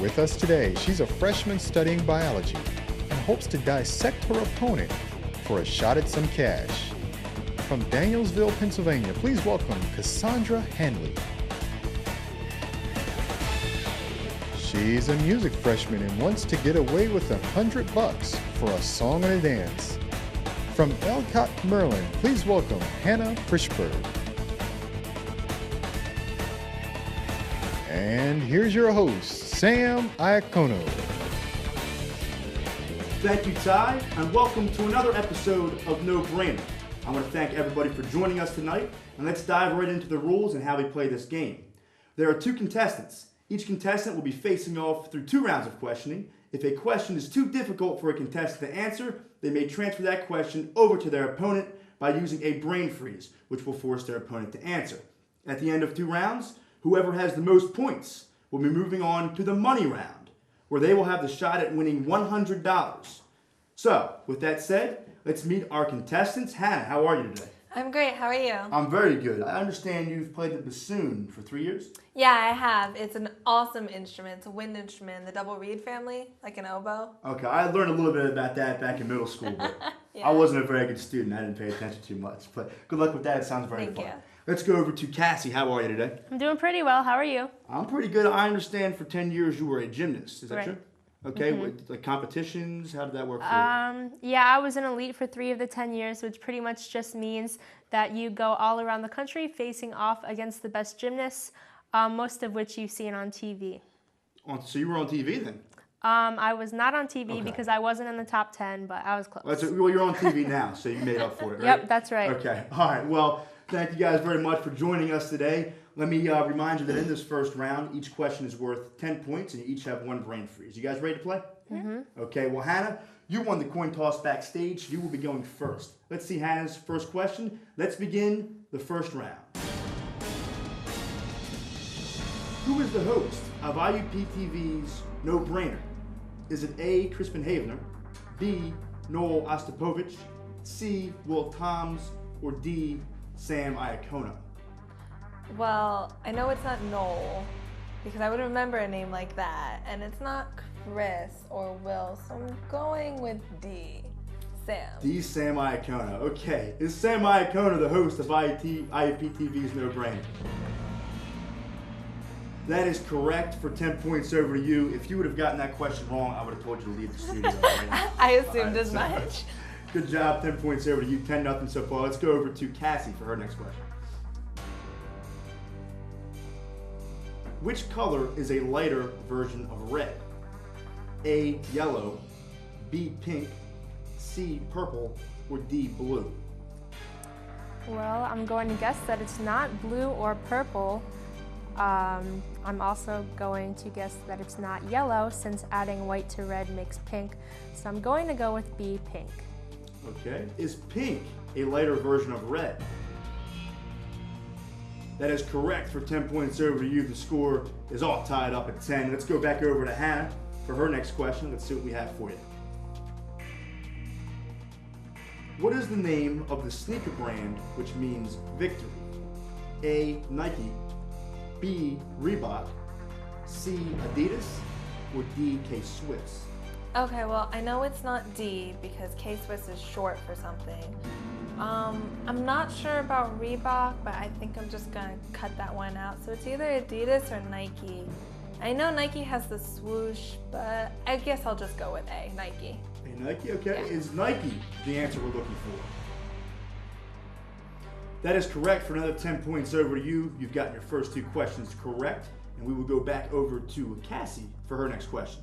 With us today, she's a freshman studying biology and hopes to dissect her opponent for a shot at some cash. From Danielsville, Pennsylvania, please welcome Cassandra Hanley. She's a music freshman and wants to get away with $100 for a song and a dance. From Elcott, Maryland, please welcome Hannah Frischberg. And here's your host, Sam Iacono. Thank you, Ty, and welcome to another episode of No Brainer. I want to thank everybody for joining us tonight, and let's dive right into the rules and how we play this game. There are 2 contestants. Each contestant will be facing off through 2 rounds of questioning. If a question is too difficult for a contestant to answer, they may transfer that question over to their opponent by using a brain freeze, which will force their opponent to answer. At the end of 2 rounds, whoever has the most points will be moving on to the money round, where they will have the shot at winning $100. So, with that said, let's meet our contestants. Hannah, how are you today? I'm great. How are you? I'm very good. I understand you've played the bassoon for 3 years? Yeah, I have. It's an awesome instrument. It's a wind instrument, the double reed family, like an oboe. Okay, I learned a little bit about that back in middle school, but Yeah. I wasn't a very good student. I didn't pay attention too much. But good luck with that. It sounds very Thank fun. you. Let's go over to Cassie. How are you today? I'm doing pretty well. How are you? I'm pretty good. I understand for 10 years you were a gymnast. Is that Right. true? Okay, with like competitions, how did that work for you? Yeah, I was an elite for 3 of the 10 years, which pretty much just means that you go all around the country facing off against the best gymnasts, most of which you've seen on TV. So you were on TV then? I was not on TV Okay. because I wasn't in the top 10, but I was close. Well, you're on TV now, so you made up for it, right? Yep, that's right. Okay, all right. Well, thank you guys very much for joining us today. Let me remind you that in this first round, each question is worth 10 points, and you each have 1 brain freeze. You guys ready to play? Mm-hmm. Okay, well, Hannah, you won the coin toss backstage. You will be going first. Let's see Hannah's first question. Let's begin the first round. Who is the host of IUP-TV's No Brainer? Is it A, Crispin Havener, B, Noel Ostapovich, C, Will Toms, or D, Sam Iacono? Well, I know it's not Noel, because I would remember a name like that. And it's not Chris or Will, so I'm going with D, Sam. D, Sam Iacono. Okay, is Sam Iacono the host of IUP-TV's No Brainer? That is correct for 10 points over to you. If you would have gotten that question wrong, I would have told you to leave the studio. Right? I assumed as much. Good job, 10 points over to you, 10-0 so far. Let's go over to Cassie for her next question. Which color is a lighter version of red? A, yellow, B, pink, C, purple, or D, blue? Well, I'm going to guess that it's not blue or purple. I'm also going to guess that it's not yellow, since adding white to red makes pink. So I'm going to go with B, pink. Okay. Is pink a lighter version of red? That is correct for 10 points over to you. The score is all tied up at 10. Let's go back over to Hannah for her next question. Let's see what we have for you. What is the name of the sneaker brand which means victory? A, Nike, B, Reebok, C, Adidas, or D, K-Swiss? Okay, well, I know it's not D, because K-Swiss is short for something. I'm not sure about Reebok, but I think I'm just gonna cut that one out. So it's either Adidas or Nike. I know Nike has the swoosh, but I guess I'll just go with A, Nike. A, Nike, okay. Yeah. Is Nike the answer we're looking for? That is correct for another 10 points over to you. You've gotten your first 2 questions correct, and we will go back over to Cassie for her next question.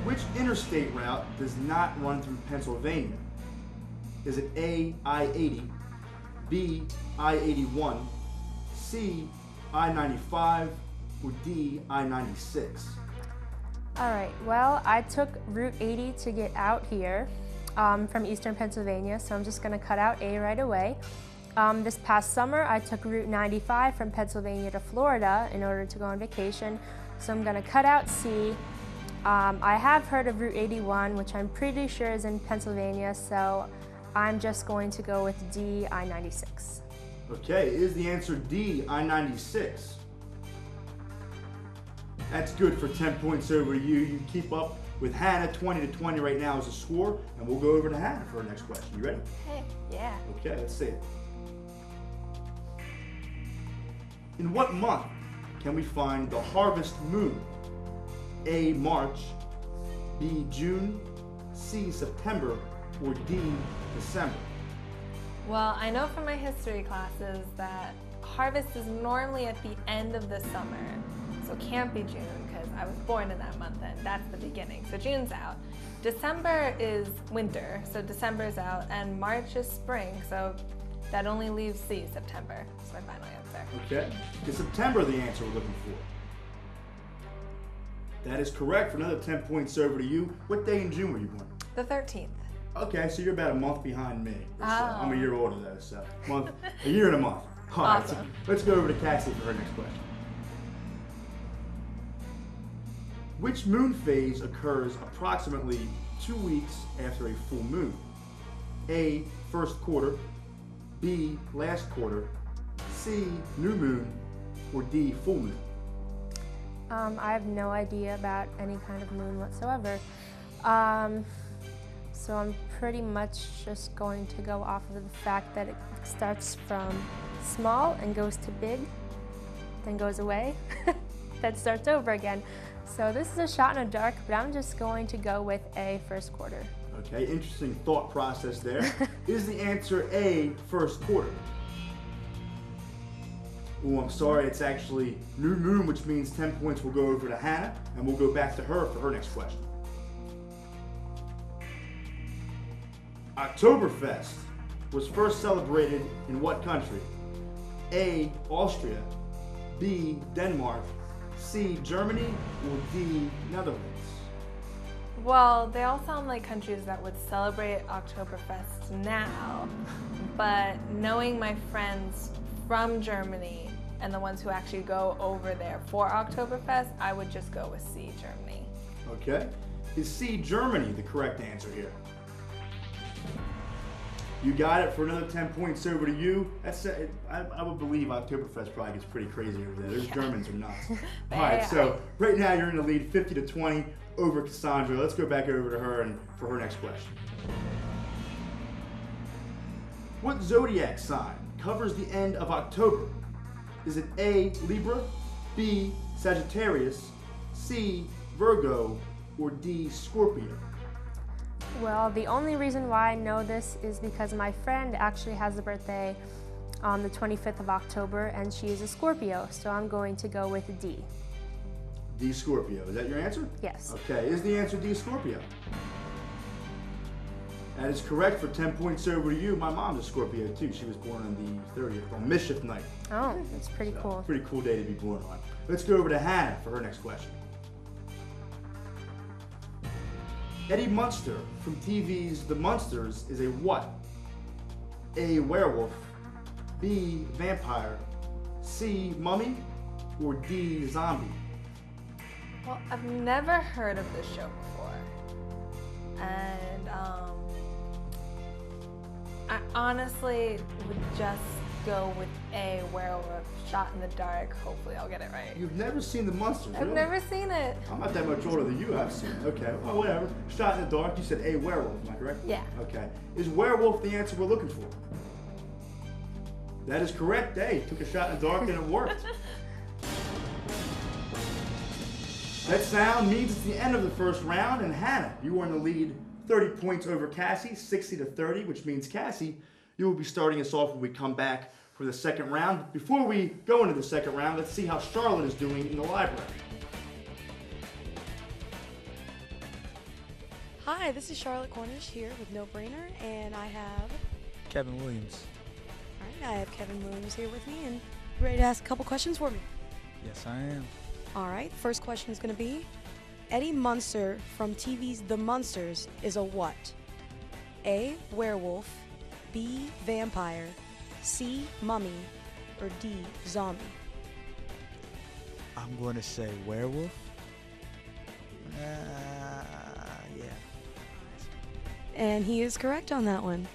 Which interstate route does not run through Pennsylvania? Is it A, I-80, B, I-81, C, I-95, or D, I-96? All right, well, I took Route 80 to get out here from Eastern Pennsylvania, so I'm just gonna cut out A right away. This past summer, I took Route 95 from Pennsylvania to Florida in order to go on vacation, so I'm gonna cut out C. I have heard of Route 81, which I'm pretty sure is in Pennsylvania, so I'm just going to go with D, I-96. Okay, is the answer D, I-96? That's good for 10 points over to you. You keep up with Hannah. 20-20 right now is the score, and we'll go over to Hannah for our next question. You ready? Hey, yeah. Okay, let's see it. In what month can we find the harvest moon? A, March, B, June, C, September, or D, December? Well, I know from my history classes that harvest is normally at the end of the summer. So it can't be June because I was born in that month and that's the beginning. So June's out. December is winter, so December's out. And March is spring, so that only leaves C, September. That's my final answer. Okay. Is September the answer we're looking for? That is correct for another 10 points over to you. What day in June were you born? The 13th. Okay, so you're about a month behind me. Oh. I'm a year older though, so a year and a month. All right, so Awesome. let's go over to Cassie for her next question. Which moon phase occurs approximately 2 weeks after a full moon? A, first quarter, B, last quarter, C, new moon, or D, full moon? I have no idea about any kind of moon whatsoever. So I'm pretty much just going to go off of the fact that it starts from small and goes to big, then goes away, then starts over again. So this is a shot in the dark, but I'm just going to go with A, first quarter. Okay, interesting thought process there. Is the answer A, first quarter? Oh, I'm sorry, it's actually new moon, which means 10 points will go over to Hannah, and we'll go back to her for her next question. Oktoberfest was first celebrated in what country? A, Austria, B, Denmark, C, Germany, or D, Netherlands? Well, they all sound like countries that would celebrate Oktoberfest now, but knowing my friends from Germany and the ones who actually go over there for Oktoberfest, I would just go with C, Germany. Okay. Is C, Germany, the correct answer here? You got it for another 10 points over to you. That's I would believe Oktoberfest probably gets pretty crazy over there. Those Germans are nuts. All right, so right now you're in the lead 50-20 over Cassandra. Let's go back over to her and for her next question. What zodiac sign covers the end of October? Is it A, Libra, B, Sagittarius, C, Virgo, or D, Scorpio? Well, the only reason why I know this is because my friend actually has a birthday on the 25th of October and she is a Scorpio, so I'm going to go with D. D, Scorpio. Is that your answer? Yes. Okay, is the answer D, Scorpio? That is correct for 10 points over to you. My mom's a Scorpio too. She was born on the 30th, on Mischief Night. Oh, that's pretty cool. Pretty cool day to be born on. Let's go over to Hannah for her next question. Eddie Munster from TV's The Munsters is a what? A, werewolf, B, vampire, C, mummy, or D, zombie? Well, I've never heard of this show before, and I honestly would just go with A, werewolf, shot in the dark. Hopefully I'll get it right. You've never seen The Munsters, I've really? never seen it. I'm not that much older than you. I've seen it. Okay, well, whatever. Shot in the dark. You said A, werewolf. Am I correct? Yeah. Okay. Is werewolf the answer we're looking for? That is correct. Hey, took a shot in the dark and it worked. That sound means it's the end of the first round, and Hannah, you are in the lead 30 points over Cassie, 60-30, which means Cassie, you will be starting us off when we come back for the second round. Before we go into the second round, let's see how Charlotte is doing in the library. Hi, this is Charlotte Cornish here with No Brainer, and I have Kevin Williams. I have Kevin Williams here with me, and you ready to ask a couple questions for me? Yes, I am. All right, first question is going to be, Eddie Munster from TV's The Munsters is a what? A, werewolf, B, vampire, C, mummy, or D, zombie? I'm going to say werewolf. Yeah. And he is correct on that one.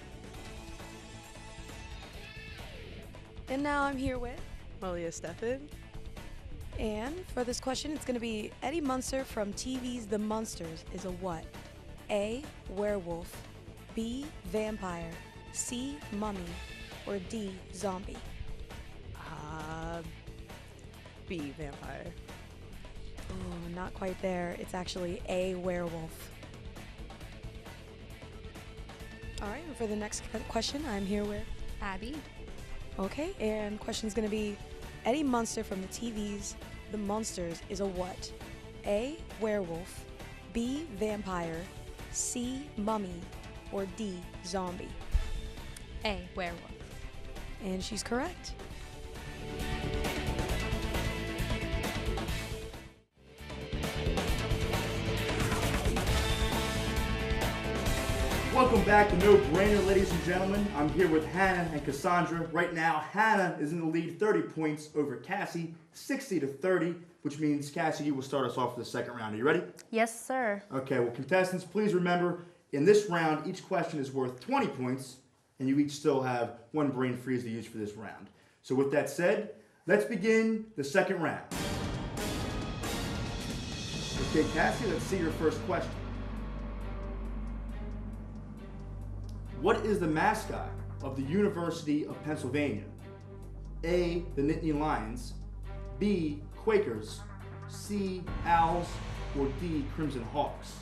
And now I'm here with. Malia Steffen. And for this question, it's going to be Eddie Munster from TV's The Munsters is a what? A. Werewolf. B. Vampire. C. Mummy. Or D. Zombie. B. Vampire. Oh, not quite there. It's actually A. Werewolf. All right, and for the next question, I'm here with. Abby. Okay, and question's going to be Eddie Munster from the TV's The Munsters is a what? A. Werewolf. B. Vampire. C. Mummy. Or D. Zombie. A. Werewolf. And she's correct. Welcome back to No Brainer, ladies and gentlemen. I'm here with Hannah and Cassandra. Right now, Hannah is in the lead 30 points over Cassie, 60-30, which means, Cassie, you will start us off for the second round. Are you ready? Yes, sir. Okay, well, contestants, please remember, in this round, each question is worth 20 points, and you each still have one brain freeze to use for this round. So with that said, let's begin the second round. Okay, Cassie, let's see your first question. What is the mascot of the University of Pennsylvania? A. The Nittany Lions. B. Quakers. C. Owls. Or D. Crimson Hawks.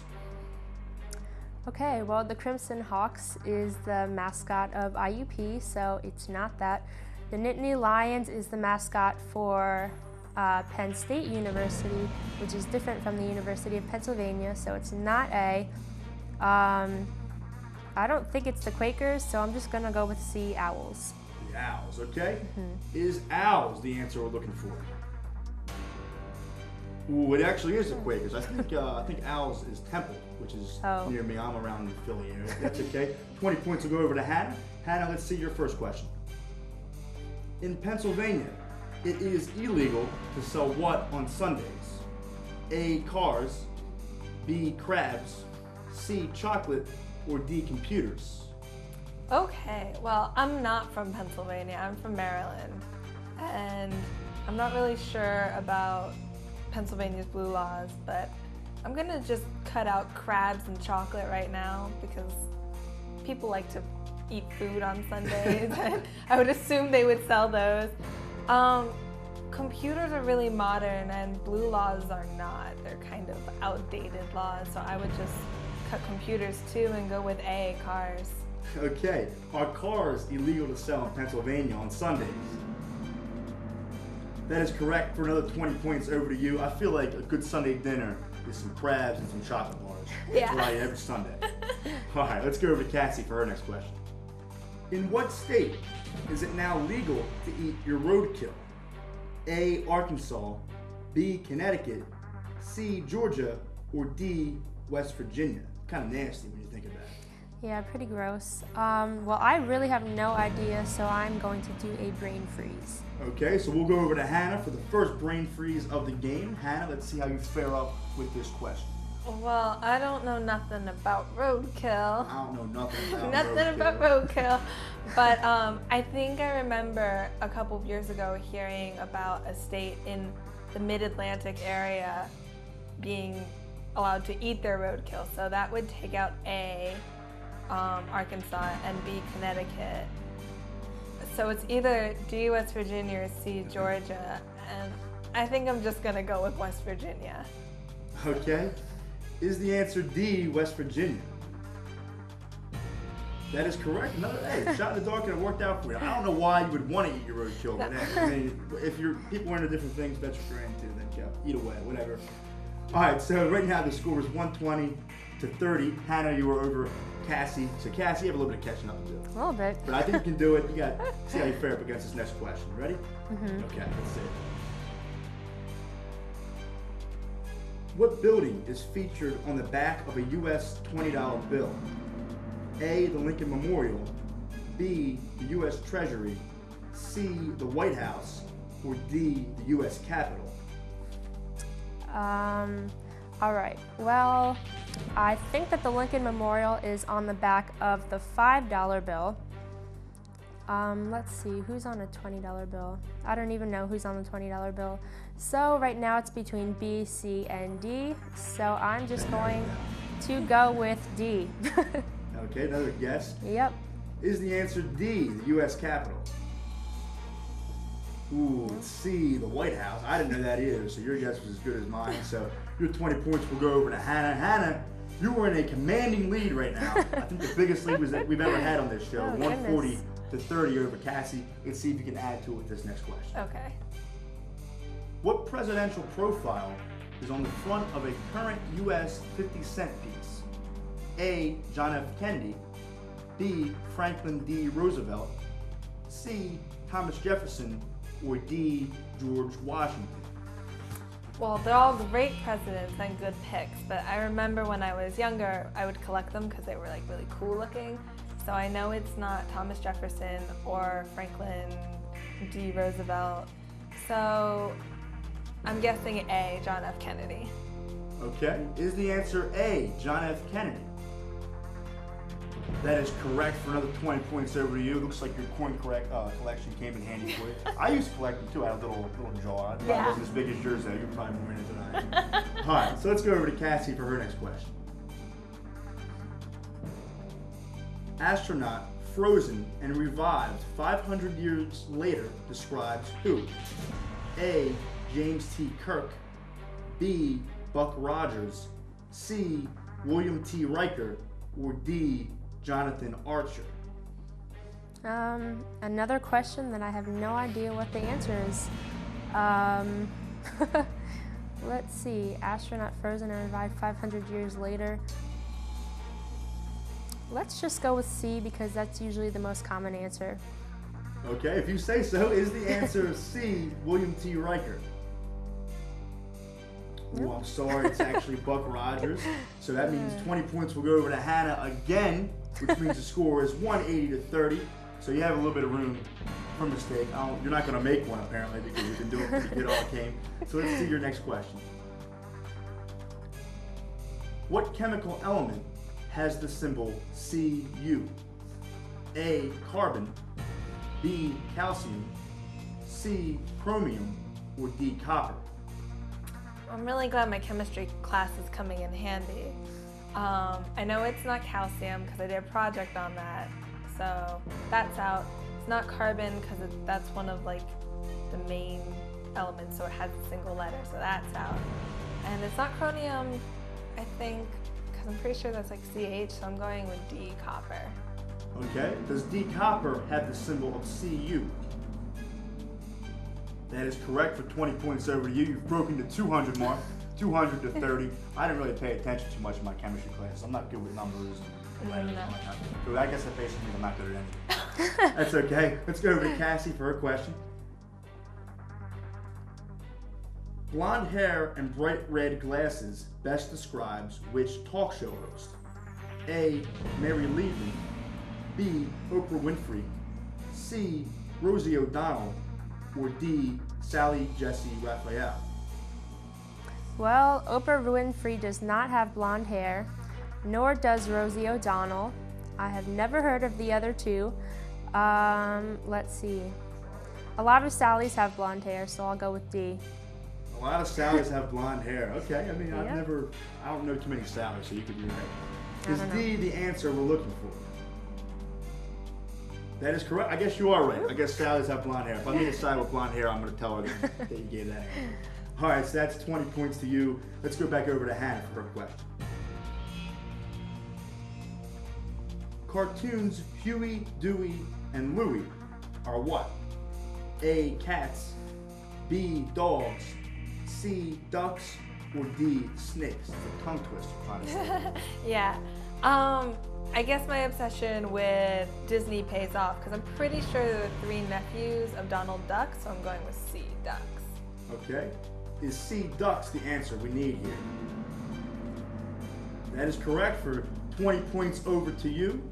Okay, well, the Crimson Hawks is the mascot of IUP, so it's not that. The Nittany Lions is the mascot for Penn State University, which is different from the University of Pennsylvania, so it's not A. I don't think it's the Quakers, so I'm just going to go with C, Owls. The Owls, okay? Is Owls the answer we're looking for? Ooh, it actually is the Quakers. I think Owls is Temple, which is near me. I'm around the Philly area. That's okay. 20 points will go over to Hannah. Hannah, let's see your first question. In Pennsylvania, it is illegal to sell what on Sundays? A. Cars. B. Crabs. C. Chocolate. Or D. Computers. Okay, well, I'm not from Pennsylvania, I'm from Maryland. And I'm not really sure about Pennsylvania's blue laws, but I'm gonna just cut out crabs and chocolate right now because people like to eat food on Sundays. And I would assume they would sell those. Computers are really modern and blue laws are not. They're kind of outdated laws, so I would just cut computers too and go with A, cars. Okay, are cars illegal to sell in Pennsylvania on Sundays? That is correct for another 20 points over to you. I feel like a good Sunday dinner is some crabs and some chocolate bars. Yeah. That's what I eat every Sunday. All right, let's go over to Cassie for her next question. In what state is it now legal to eat your roadkill? A, Arkansas. B, Connecticut. C, Georgia. Or D, West Virginia. Kind of nasty when you think of that. Yeah, pretty gross. Well, I really have no idea, so I'm going to do a brain freeze. Okay, so we'll go over to Hannah for the first brain freeze of the game. Hannah, let's see how you fare up with this question. Well, I don't know nothing about roadkill. I don't know nothing about Nothing about roadkill. But I think I remember a couple of years ago hearing about a state in the mid-Atlantic area being allowed to eat their roadkill. So that would take out A, Arkansas, and B, Connecticut. So it's either D, West Virginia, or C, Georgia. And I think I'm just gonna go with West Virginia. Okay. Is the answer D, West Virginia? That is correct. Another A. Shot in the dark and it worked out for you. I don't know why you would want to eat your roadkill, but I mean, if people are into different things, that's what you're into, then eat away, whatever. All right, so right now the score is 120-30. Hannah, you were over Cassie. So Cassie, you have a little bit of catching up to do. A little bit. But I think you can do it. You got to see how you fare up against this next question. Ready? Mm-hmm. Okay, let's see. What building is featured on the back of a U.S. $20 bill? A, the Lincoln Memorial. B, the U.S. Treasury. C, the White House. Or D, the U.S. Capitol. All right. Well, I think that the Lincoln Memorial is on the back of the $5 bill. Let's see, who's on a $20 bill? I don't even know who's on the $20 bill. So right now it's between B, C, and D. So I'm just going to go with D. Okay, another guess. Yep. Is the answer D, the U.S. Capitol? Ooh, C, the White House. I didn't know that either, so your guess was as good as mine. So your 20 points will go over to Hannah. Hannah, you are in a commanding lead right now. I think the biggest lead that we've ever had on this show, Oh, 140 goodness. to 30 over Cassie. Let's see if you can add to it with this next question. Okay. What presidential profile is on the front of a current U.S. 50-cent piece? A, John F. Kennedy. B, Franklin D. Roosevelt. C, Thomas Jefferson. Or D, George Washington. Well, they're all great presidents and good picks, but I remember when I was younger, I would collect them because they were like really cool looking. So I know it's not Thomas Jefferson or Franklin D. Roosevelt. So I'm guessing A, John F. Kennedy. Okay, is the answer A, John F. Kennedy? That is correct for another 20 points over to you. Looks like your coin collection came in handy for you. I used to collect them too. I had a little jar. It Yeah. wasn't as big as yours though. You're probably more into it than I am. All right, so let's go over to Cassie for her next question. Astronaut frozen and revived 500 years later describes who? A, James T. Kirk. B, Buck Rogers. C, William T. Riker. Or D, Jonathan Archer. Another question that I have no idea what the answer is. Let's see, astronaut frozen and revived 500 years later. Let's just go with C because that's usually the most common answer. Okay, if you say so, is the answer C, William T. Riker? Oh, I'm sorry, it's actually Buck Rogers. So that means 20 points will go over to Hannah again, which means the score is 180 to 30. So you have a little bit of room for mistake. You're not going to make one apparently because you've been doing pretty good all game. So let's see your next question. What chemical element has the symbol Cu? A, carbon. B, calcium. C, chromium. Or D, copper. I'm really glad my chemistry class is coming in handy. I know it's not calcium because I did a project on that, so that's out. It's not carbon because that's one of like the main elements, so it has a single letter, so that's out. And it's not chromium, I think, because I'm pretty sure that's like CH, so I'm going with D, copper. Okay, does D, copper have the symbol of Cu? That is correct for 20 points over to you. You've broken the 200 mark, 200 to 30. I didn't really pay attention too much in my chemistry class. I'm not good with numbers and letters and whatnot. So I guess that basically means I'm not good at anything. That's okay. Let's go over to Cassie for her question. Blonde hair and bright red glasses best describes which talk show host? A, Mary Levy. B, Oprah Winfrey. C, Rosie O'Donnell. Or D, Sally Jesse Raphael. Well, Oprah Winfrey does not have blonde hair, nor does Rosie O'Donnell. I have never heard of the other two. Let's see. A lot of Sallys have blonde hair, so I'll go with D. A lot of Sallys have blonde hair. Okay, I mean, Yep. I don't know too many Sallys, so you could be right. I Is don't D the answer we're looking for? That is correct. I guess you are right. I guess Sallys have blonde hair. If I meet a Sally with blonde hair, I'm going to tell her that you gave that. All right, so that's 20 points to you. Let's go back over to Hannah for her question. Cartoons Huey, Dewey, and Louie are what? A, cats. B, dogs. C, ducks. Or D, snakes. It's a tongue twister, trying to say. Yeah. I guess my obsession with Disney pays off because I'm pretty sure they're the three nephews of Donald Duck, so I'm going with C, ducks. Okay. Is C, ducks, the answer we need here? That is correct for 20 points over to you.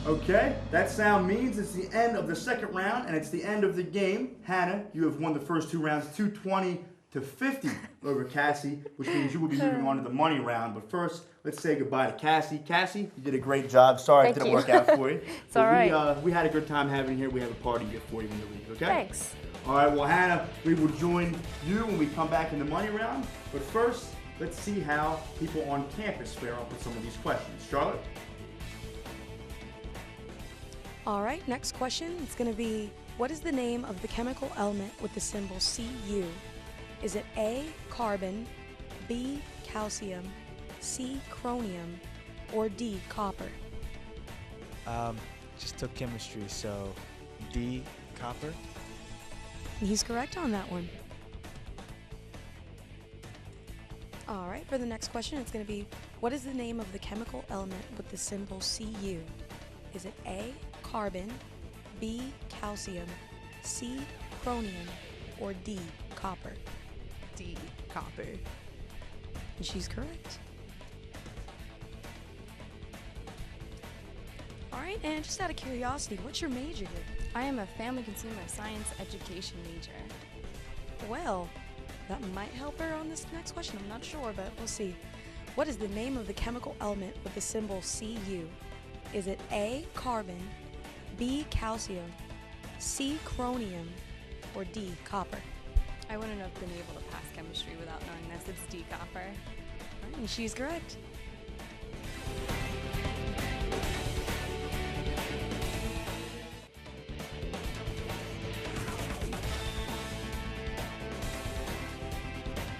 Okay, that sound means it's the end of the second round and it's the end of the game. Hannah, you have won the first two rounds, 220 to 50 over Cassie, which means you will be moving on to the money round. But first, let's say goodbye to Cassie. Cassie, you did a great job. Sorry it didn't work out for you. It's all right. We had a good time having you here. We have a party gift for you when you leave, okay? Thanks. All right, well, Hannah, we will join you when we come back in the money round. But first, let's see how people on campus fare up with some of these questions. Charlotte? All right, next question. It's going to be, what is the name of the chemical element with the symbol Cu? Is it A, carbon, B, calcium, C, chromium, or D, copper? Just took chemistry, so D, copper. He's correct on that one. All right, for the next question, it's going to be, what is the name of the chemical element with the symbol Cu? Is it A, carbon, B, calcium, C, chromium, or D, copper? D, copper. And she's correct. All right, and just out of curiosity, what's your major here? I am a family consumer science education major. Well, that might help her on this next question. I'm not sure, but we'll see. What is the name of the chemical element with the symbol Cu? Is it A, carbon, B, calcium, C, chromium, or D, copper? I wouldn't have been able to pass chemistry without knowing this. It's D, copper. All right, and she's correct.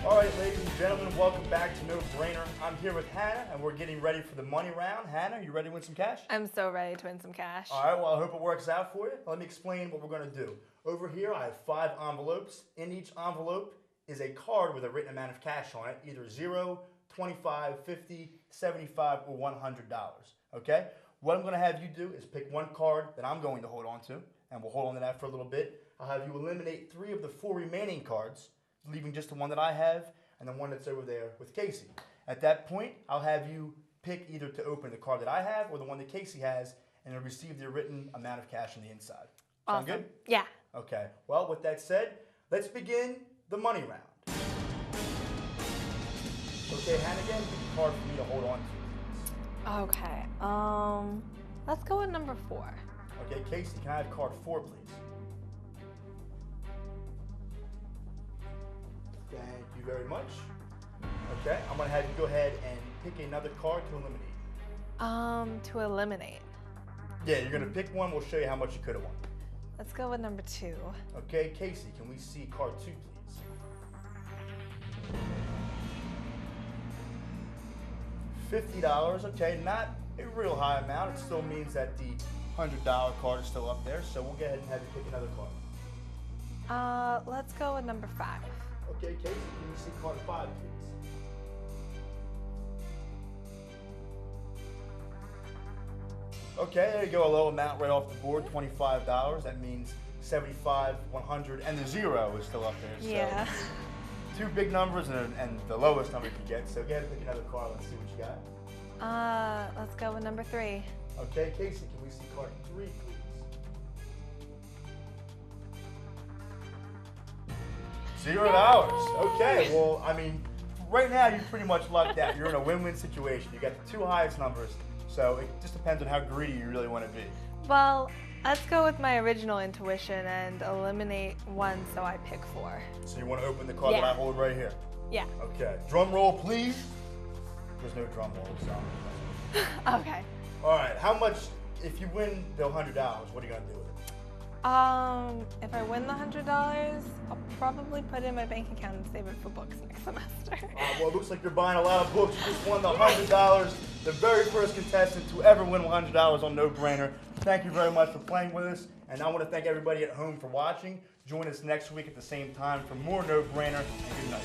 All right, ladies and gentlemen, welcome back to No Brainer. I'm here with Hannah, and we're getting ready for the money round. Hannah, you ready to win some cash? I'm so ready to win some cash. All right, well, I hope it works out for you. Let me explain what we're going to do. Over here, I have 5 envelopes. In each envelope is a card with a written amount of cash on it, either 0, 25, 50, 75, or $100. Okay? What I'm going to have you do is pick one card that I'm going to hold on to, and we'll hold on to that for a little bit. I'll have you eliminate 3 of the 4 remaining cards, leaving just the one that I have and the one that's over there with Casey. At that point, I'll have you pick either to open the card that I have or the one that Casey has, and you'll receive the written amount of cash on the inside. Sound good? Yeah. Okay. Well, with that said, let's begin the money round. Okay, Hannigan, pick a card for me to hold on to. Okay. Let's go with number 4. Okay, Casey, can I have card 4, please? Thank you very much. Okay, I'm gonna have you go ahead and pick another card to eliminate. To eliminate. Yeah, you're gonna pick one. We'll show you how much you could have won. Let's go with number 2. Okay, Casey, can we see card 2, please? $50. Okay, not a real high amount. It still means that the $100 card is still up there. So we'll go ahead and have you pick another card. Let's go with number 5. Okay, Casey, can we see card 5, please? Okay, there you go, a low amount right off the board, $25. That means 75, 100, and the 0 is still up there. So Yeah. 2 big numbers and the lowest number you can get. So go ahead and pick another card. Let's see what you got. Let's go with number 3. Okay, Casey, can we see card 3, please? $0. Okay, well, I mean, right now you're pretty much lucked out. You're in a win-win situation. You got the 2 highest numbers, so it just depends on how greedy you really want to be. Well, let's go with my original intuition and eliminate 1, so I pick 4. So you want to open the card that I hold right here? Yeah. Okay, drum roll, please. There's no drum roll, so. Okay. All right, how much, if you win the $100, what are you going to do with it? If I win the $100, I'll probably put it in my bank account and save it for books next semester. Well, it looks like you're buying a lot of books. You just won the $100, the very first contestant to ever win $100 on No Brainer. Thank you very much for playing with us, and I want to thank everybody at home for watching. Join us next week at the same time for more No Brainer, and good night.